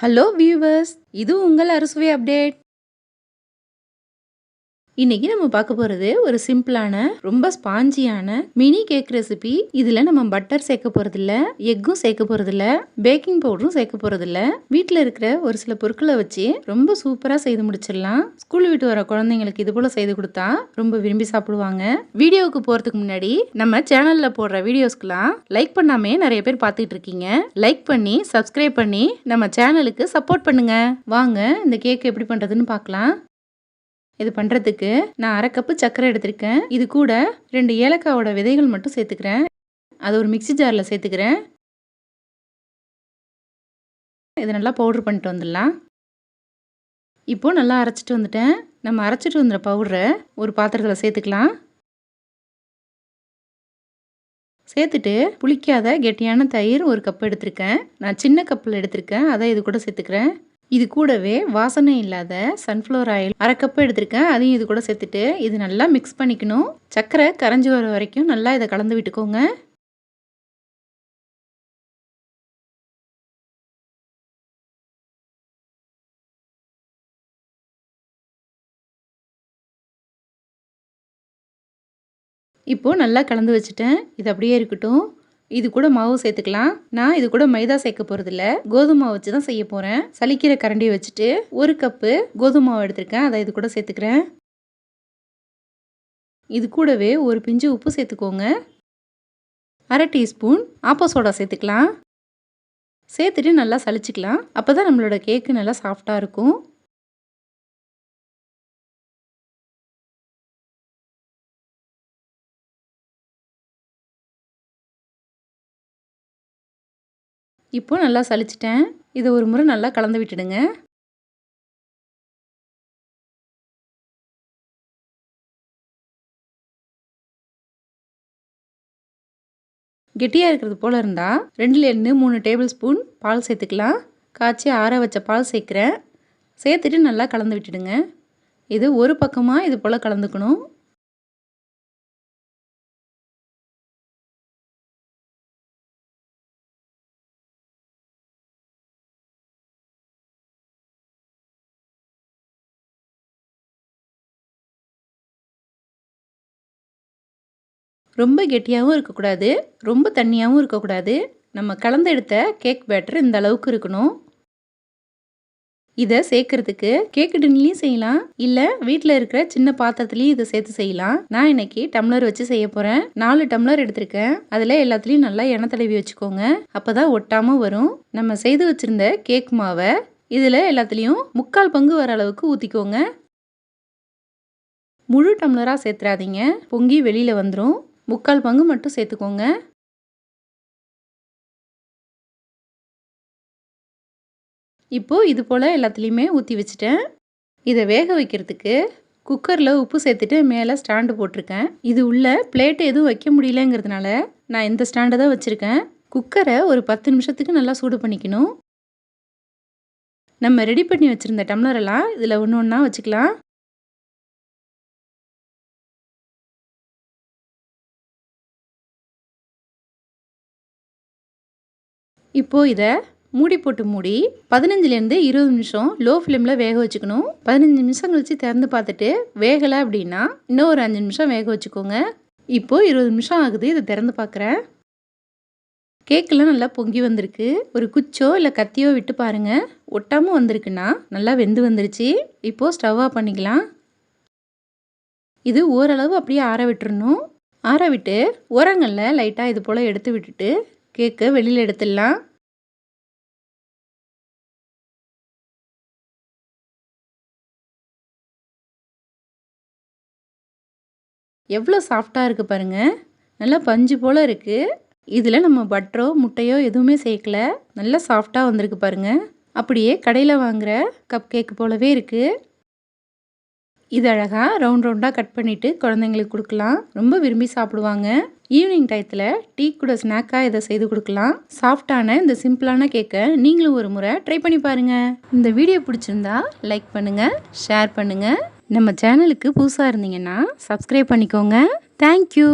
Hello viewers, இது உங்கள் அறுசுவை அப்டேட். இன்னைக்கு நம்ம பார்க்க போகிறது ஒரு சிம்பிளான ரொம்ப ஸ்பாஞ்சியான மினி கேக் ரெசிபி. இதில் நம்ம பட்டர் சேர்க்க போகிறதில்ல, எக்கும் சேர்க்க போகிறதில்ல, பேக்கிங் பவுடரும் சேர்க்க போகிறதில்ல. வீட்டில் இருக்கிற ஒரு சில பொருட்களை வச்சு ரொம்ப சூப்பராக செய்து முடிச்சிடலாம். ஸ்கூல் விட்டு வர குழந்தைங்களுக்கு இது போல் செய்து கொடுத்தா ரொம்ப விரும்பி சாப்பிடுவாங்க. வீடியோவுக்கு போகிறதுக்கு முன்னாடி நம்ம சேனலில் போடுற வீடியோஸ்க்கெலாம் லைக் பண்ணாமே நிறைய பேர் பார்த்துட்டு இருக்கீங்க. லைக் பண்ணி சப்ஸ்கிரைப் பண்ணி நம்ம சேனலுக்கு சப்போர்ட் பண்ணுங்க. வாங்க இந்த கேக் எப்படி பண்ணுறதுன்னு பார்க்கலாம். இது பண்ணுறதுக்கு நான் 1/2 கப்பு சர்க்கரை எடுத்திருக்கேன். இது கூட 2 ஏலக்காவோட விதைகள் மட்டும் சேர்த்துக்கிறேன். அதை ஒரு மிக்சி ஜாரில் சேர்த்துக்கிறேன். இதை நல்லா பவுட்ரு பண்ணிட்டு வந்துடலாம். இப்போது நல்லா அரைச்சிட்டு வந்துட்டேன். நம்ம அரைச்சிட்டு வந்துற பவுடரை ஒரு பாத்திரத்தில் சேர்த்துக்கலாம். சேர்த்துட்டு புளிக்காத கெட்டியான தயிர் 1 கப் எடுத்திருக்கேன். நான் சின்ன கப்பில் எடுத்திருக்கேன், அதை இது கூட சேர்த்துக்கிறேன். இது கூடவே வாசனை இல்லாத சன்ஃப்ளவர் ஆயில் 1/2 கப் எடுத்திருக்கேன், அதையும் இது கூட சேர்த்துட்டு இது நல்லா மிக்ஸ் பண்ணிக்கணும். சர்க்கரை கரைஞ்சி வர வரைக்கும் நல்லா இதை கலந்து விட்டுக்கோங்க. இப்போது நல்லா கலந்து வச்சுட்டேன். இது அப்படியே இருக்கட்டும். இது கூட மாவு சேர்த்துக்கலாம். நான் இது கூட மைதா சேர்க்க போகிறதில்ல, கோதுமை மாவு வச்சு தான் செய்ய போகிறேன். சலிக்கிற கரண்டியை வச்சுட்டு 1 கப்பு கோதுமை மாவு எடுத்திருக்கேன், அதை இது கூட சேர்த்துக்கிறேன். இது கூடவே ஒரு பிஞ்சு உப்பு சேர்த்துக்கோங்க. 1/2 டீஸ்பூன் ஆப்ப சோடா சேர்த்துக்கலாம். சேர்த்துட்டு நல்லா சலிச்சுக்கலாம். அப்போ தான் நம்மளோட கேக்கு நல்லா சாஃப்டாக இருக்கும். இப்போ நல்லா சலிச்சிட்டேன். இதை ஒரு முறை நல்லா கலந்து விட்டுடுங்க. கெட்டியாக இருக்கிறது போல் இருந்தால் 2லேருந்து 3 டேபிள் ஸ்பூன் பால் சேர்த்துக்கலாம். காய்ச்சி ஆற வச்ச பால் சேர்க்குறேன். சேர்த்துட்டு நல்லா கலந்து விட்டுடுங்க. இது ஒரு பக்கமாக இது போல் கலந்துக்கணும். ரொம்ப கெட்டியாகவும் இருக்கக்கூடாது, ரொம்ப தண்ணியாகவும் இருக்கக்கூடாது. நம்ம கலந்து எடுத்த கேக் பேட்டர் இந்த அளவுக்கு இருக்கணும். இதை சேர்க்கறதுக்கு கேக் டின்லையும் செய்யலாம், இல்லை வீட்டில் இருக்கிற சின்ன பாத்திரத்துலையும் இதை சேர்த்து செய்யலாம். நான் இன்னைக்கு டம்ளர் வச்சு செய்ய போகிறேன். 4 டம்ளர் எடுத்திருக்கேன். அதில் எல்லாத்துலேயும் நல்லா எண்ணெய் தடவி வச்சுக்கோங்க. அப்போ தான் ஒட்டாமல் வரும். நம்ம செய்து வச்சுருந்த கேக் மாவை இதில் எல்லாத்துலேயும் 3/4 பங்கு வர அளவுக்கு ஊற்றிக்கோங்க. முழு டம்ளராக சேர்த்துறாதீங்க, பொங்கி வெளியில் வந்துடும். 3/4 பங்கு மட்டும் சேர்த்துக்கோங்க. இப்போது இது போல் எல்லாத்துலேயுமே ஊற்றி வச்சுட்டேன். இதை வேக வைக்கிறதுக்கு குக்கரில் உப்பு சேர்த்துட்டு மேலே ஸ்டாண்டு போட்டிருக்கேன். இது உள்ள பிளேட்டு எதுவும் வைக்க முடியலங்கிறதுனால நான் இந்த ஸ்டாண்டை தான் வச்சுருக்கேன். குக்கரை ஒரு 10 நிமிஷத்துக்கு நல்லா சூடு பண்ணிக்கணும். நம்ம ரெடி பண்ணி வச்சுருந்த டம்ளரெல்லாம் இதில் ஒன்று ஒன்றா வச்சுக்கலாம். இப்போது இதை மூடி போட்டு மூடி 15லேருந்து 20 நிமிஷம் லோ ஃப்ளேமில் வேக வச்சுக்கணும். 15 நிமிஷம் கழித்து திறந்து பார்த்துட்டு வேகலை அப்படின்னா இன்னும் ஒரு 5 நிமிஷம் வேக வச்சுக்கோங்க. இப்போது 20 நிமிஷம் ஆகுது. இதை திறந்து பார்க்குறேன். கேக்கெல்லாம் நல்லா பொங்கி வந்திருக்கு. ஒரு குச்சோ இல்லை கத்தியோ விட்டு பாருங்கள், ஒட்டாமல் வந்திருக்குன்னா நல்லா வெந்து வந்துருச்சு. இப்போது ஸ்டவ் ஆஃப் பண்ணிக்கலாம். இது ஓரளவு அப்படியே ஆற விட்டுறணும். ஆற விட்டு ஓரங்களில் லைட்டாக இது போல் எடுத்து விட்டுட்டு கேக்கை வெளியில் எடுத்துடலாம். எவ்வளோ சாஃப்டாக இருக்குது பாருங்கள், நல்லா பஞ்சு போல் இருக்குது. இதில் நம்ம பட்டரோ முட்டையோ எதுவுமே சேர்க்கல, நல்லா சாஃப்டாக வந்திருக்கு பாருங்கள். அப்படியே கடையில் வாங்குகிற கப் கேக் போலவே இருக்குது. இது அழகாக ரவுண்டாக கட் பண்ணிவிட்டு குழந்தைங்களுக்கு கொடுக்கலாம், ரொம்ப விரும்பி சாப்பிடுவாங்க. ஈவினிங் டயத்தில் டீ கூட ஸ்நாக்காக இதை செய்து கொடுக்கலாம். சாஃப்டான இந்த சிம்பிளான கேக்கை நீங்களும் ஒரு முறை ட்ரை பண்ணி பாருங்கள். இந்த வீடியோ பிடிச்சிருந்தா லைக் பண்ணுங்கள், ஷேர் பண்ணுங்கள். நம்ம சேனலுக்கு புதுசாக இருந்தீங்கன்னா சப்ஸ்கிரைப் பண்ணிக்கோங்க. தேங்க்யூ.